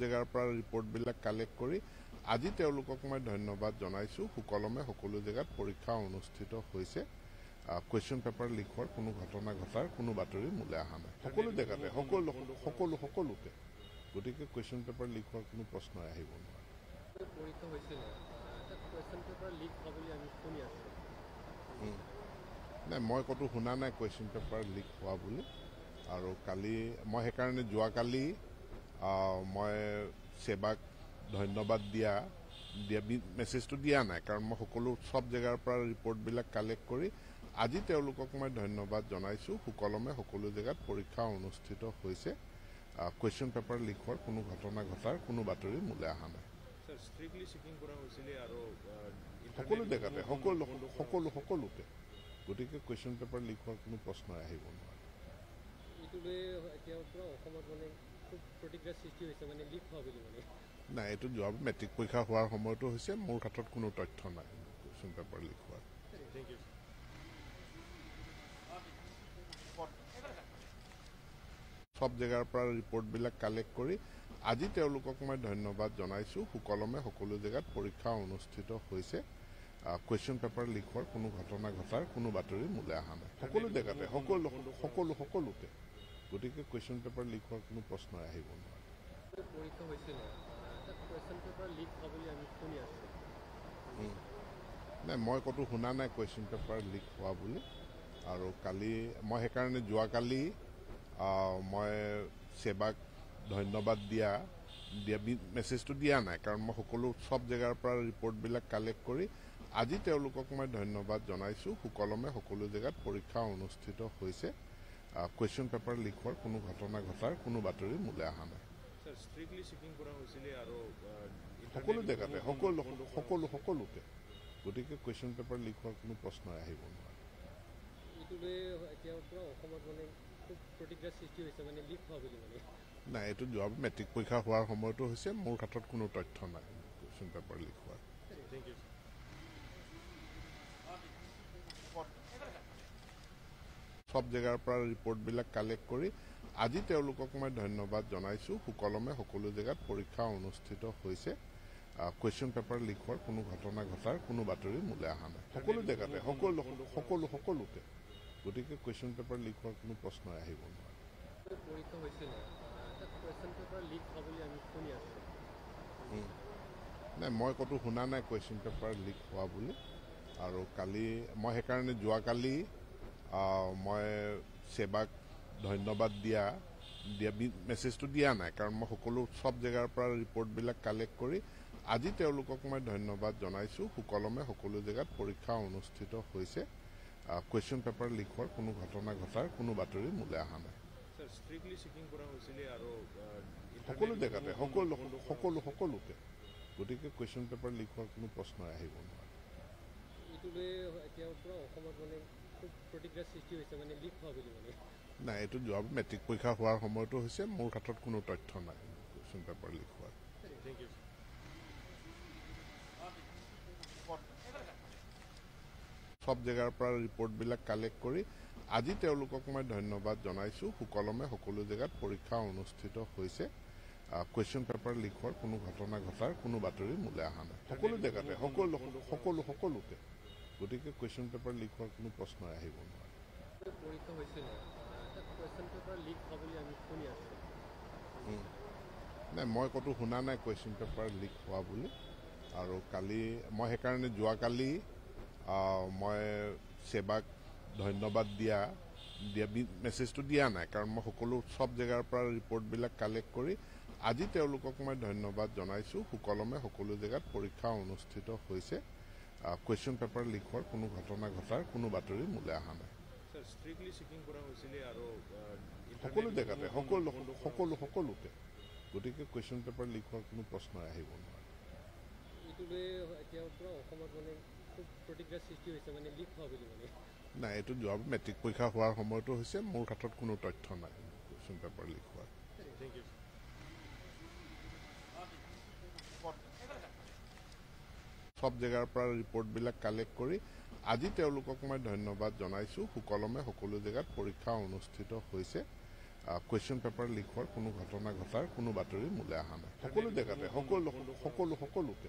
জেগাৰ পৰা ৰিপৰ্টবিলাক কালেক্ট কৰি আজি তেওঁলোকক মই ধন্যবাদ জনাইছোঁ। সুকলমে সকলো জেগাত পৰীক্ষা অনুষ্ঠিত হৈছে। কুৱেশ্যন পেপাৰ লিক হোৱাৰ কোনো ঘটনা ঘটাৰ কোনো বাতৰি মোলৈ অহা নাই। সকলো জেগাতে সকলোতে গতিকে কুৱেশ্যন পেপাৰ লিক হোৱাৰ কোনো প্ৰশ্নই আহিব নোৱাৰে। পৰীক্ষা হৈছিল কুৱেশ্যন পেপাৰ লিক হোৱা বুলি আমি শুনি আছোঁ। নাই, মই ক'তো শুনা নাই কুৱেশ্যন পেপাৰ লিক হোৱা বুলি। আৰু কালি মই সেইকাৰণে যোৱাকালি মই সেৱাক ধন্যবাদ দিয়া মেছেজটো দিয়া নাই, কাৰণ মই চব জেগাৰ পৰা ৰিপৰ্টবিলাক কালেক্ট কৰি আজি তেওঁলোকক মই ধন্যবাদ জনাইছোঁ। সুকলমে সকলো জেগাত পৰীক্ষা অনুষ্ঠিত হৈছে। কুৱেশ্যন পেপাৰ লিক হোৱাৰ কোনো ঘটনা ঘটাৰ কোনো বাতৰি মোলৈ অহা নাই। সকলো জেগাতে সকলোতে গতিকে কুৱেশ্যন পেপাৰ লিক হোৱাৰ কোনো প্ৰশ্নই আহিব নোৱাৰে। নাই, এইটো যোৱা মেট্ৰিক পৰীক্ষা হোৱাৰ সময়তো হৈছে। মোৰ হাতত কোনো তথ্য নাই কুৱেশ্যন পেপাৰ লিক হোৱাৰ। সব জেগাৰ পৰা ৰিপৰ্টবিলাক কালেক্ট কৰি আজি তেওঁলোকক মই ধন্যবাদ জনাইছোঁ। সুকলমে সকলো জেগাত পৰীক্ষা অনুষ্ঠিত হৈছে। কুৱেশ্যন পেপাৰ লিক হোৱাৰ কোনো ঘটনা ঘটাৰ কোনো বাতৰি মোলৈ অহা নাই। সকলো জেগাতে সকলোতে গতিকে কুৱেশ্যন পেপাৰ লিক হোৱাৰ কোনো প্ৰশ্নই আহিব নোৱাৰে। নাই, মই ক'তো শুনা নাই কুৱেশ্যন পেপাৰ লিক হোৱা বুলি। আৰু কালি মই সেইকাৰণে যোৱাকালি মই সেৱাক ধন্যবাদ দিয়া মেছেজটো দিয়া নাই, কাৰণ মই চব জেগাৰ পৰা ৰিপৰ্টবিলাক কালেক্ট কৰি আজি তেওঁলোকক মই ধন্যবাদ জনাইছোঁ। সুকলমে সকলো জেগাত পৰীক্ষা অনুষ্ঠিত হৈছে। কুৱেশ্যন পেপাৰ লিক হোৱাৰ কোনো ঘটনা ঘটাৰ কোনো বাতৰি মোলৈ অহা নাই। সকলো জেগাতে সকলোতে গতিকে কুৱেশ্যন পেপাৰ লিক হোৱাৰ কোনো প্ৰশ্নই আহিব নোৱাৰে। নাই, এইটো যোৱা মেট্ৰিক পৰীক্ষা হোৱাৰ সময়তো হৈছে। মোৰ হাতত কোনো তথ্য নাই কুৱেশ্যন পেপাৰ লিক হোৱাৰ। সব জেগাৰ পৰা ৰিপৰ্টবিলাক কালেক্ট কৰি আজি তেওঁলোকক মই ধন্যবাদ জনাইছোঁ। সুকলমে সকলো জেগাত পৰীক্ষা অনুষ্ঠিত হৈছে। কুৱেশ্যন পেপাৰ লিক হোৱাৰ কোনো ঘটনা ঘটাৰ কোনো বাতৰি মোলৈ অহা নাই। সকলো জেগাতে সকলোতে গতিকে কুৱেশ্যন পেপাৰ লিক হোৱাৰ কোনো প্ৰশ্নই আহিব নোৱাৰে। নাই, মই ক'তো শুনা নাই কুৱেশ্যন পেপাৰ লিক হোৱা বুলি। আৰু কালি মই সেইকাৰণে যোৱাকালি মই সেৱাক ধন্যবাদ দিয়া মেছেজটো দিয়া নাই, কাৰণ মই চব জেগাৰ পৰা ৰিপৰ্টবিলাক কালেক্ট কৰি আজি তেওঁলোকক মই ধন্যবাদ জনাইছোঁ। সুকলমে সকলো জেগাত পৰীক্ষা অনুষ্ঠিত হৈছে। কুৱেশ্যন পেপাৰ লিক হোৱাৰ কোনো ঘটনা ঘটাৰ কোনো বাতৰি মোলৈ অহা নাই। সকলো জেগাতে সকলোতে গতিকে কুৱেশ্যন পেপাৰ লিক হোৱাৰ কোনো প্ৰশ্নই আহিব নোৱাৰে। নাই, এইটো যোৱা মেট্ৰিক পৰীক্ষা হোৱাৰ সময়তো হৈছে। মোৰ হাতত কোনো তথ্য নাই কুৱেশ্যন পেপাৰ লিক হোৱাৰ। সব জেগাৰ পৰা ৰিপৰ্টবিলাক কালেক্ট কৰি আজি তেওঁলোকক মই ধন্যবাদ জনাইছোঁ। সুকলমে সকলো জেগাত পৰীক্ষা অনুষ্ঠিত হৈছে। কুৱেশ্যন পেপাৰ লিক হোৱাৰ কোনো ঘটনা ঘটাৰ কোনো বাতৰি মোলৈ অহা নাই। সকলো জেগাতে সকলোতে গতিকে কুৱেশ্যন পেপাৰ লিক হোৱাৰ কোনো প্ৰশ্নই আহিব নোৱাৰে। নাই, মই ক'তো শুনা নাই কুৱেশ্যন পেপাৰ লিক হোৱা বুলি। আৰু কালি মই সেইকাৰণে যোৱাকালি মই সেৱাক ধন্যবাদ দিয়া মেছেজটো দিয়া নাই, কাৰণ মই চব জেগাৰ পৰা ৰিপৰ্টবিলাক কালেক্ট কৰি আজি তেওঁলোকক মই ধন্যবাদ জনাইছোঁ। সুকলমে সকলো জেগাত পৰীক্ষা অনুষ্ঠিত হৈছে। কুৱেশ্যন পেপাৰ লিক হোৱাৰ কোনো ঘটনা ঘটাৰ কোনো বাতৰি মোলৈ অহা নাই। সকলো জেগাতে সকলোতে গতিকে কুৱেশ্যন পেপাৰ লিক হোৱাৰ কোনো প্ৰশ্নই আহিব নোৱাৰে। নাই, এইটো যোৱা মেট্ৰিক পৰীক্ষা হোৱাৰ সময়তো হৈছে। মোৰ হাতত কোনো তথ্য নাই কুৱেশ্যন পেপাৰ লিক হোৱাৰ। সব জেগাৰ পৰা ৰিপৰ্টবিলাক কালেক্ট কৰি আজি তেওঁলোকক মই ধন্যবাদ জনাইছোঁ। সুকলমে সকলো জেগাত পৰীক্ষা অনুষ্ঠিত হৈছে। কুৱেশ্যন পেপাৰ লিক হোৱাৰ কোনো ঘটনা ঘটাৰ কোনো বাতৰি মোলৈ অহা নাই সকলো জেগাতে সকলোতে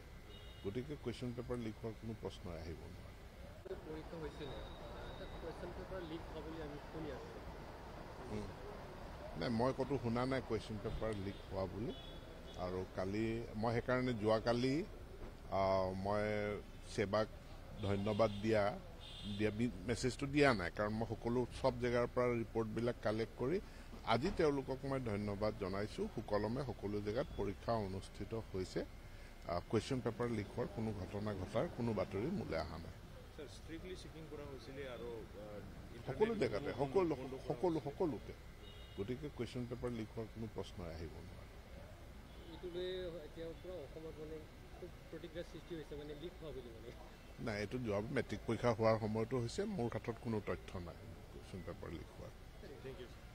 গতিকে কুৱেশ্যন পেপাৰ লিক হোৱাৰ কোনো প্ৰশ্নই আহিব নোৱাৰে পৰীক্ষা হৈছিলে কুৱেশ্যন পেপাৰ লিক হোৱা বুলি আমি শুনি আছোঁ নাই মই ক'তো শুনা নাই কুৱেশ্যন পেপাৰ লিক হোৱা বুলি আৰু কালি মই সেইকাৰণে যোৱাকালি মই সেৱাক ধন্যবাদ দিয়া মেছেজটো দিয়া নাই কাৰণ মই সকলো চব জেগাৰ পৰা ৰিপৰ্টবিলাক কালেক্ট কৰি আজি তেওঁলোকক মই ধন্যবাদ জনাইছোঁ সুকলমে সকলো জেগাত পৰীক্ষা অনুষ্ঠিত হৈছে কুৱেশ্যন পেপাৰ লিক হোৱাৰ কোনো ঘটনা ঘটাৰ কোনো বাতৰি মোলৈ অহা নাই সকলো জেগাতে সকলোতে গতিকে কুৱেশ্যন পেপাৰ লিক হোৱাৰ কোনো প্ৰশ্নই আহিব নোৱাৰে এইটোলৈ এতিয়া পূৰা অসমত মানে খুব প্ৰতিক্ৰিয়াৰ সৃষ্টি হৈছে মানে লিক হোৱা বুলি মানে নাই এইটো যোৱা মেট্ৰিক পৰীক্ষা হোৱাৰ সময়তো হৈছে মোৰ হাতত কোনো তথ্য নাই কুৱেশ্যন পেপাৰ লিক হোৱাৰ থেংক ইউ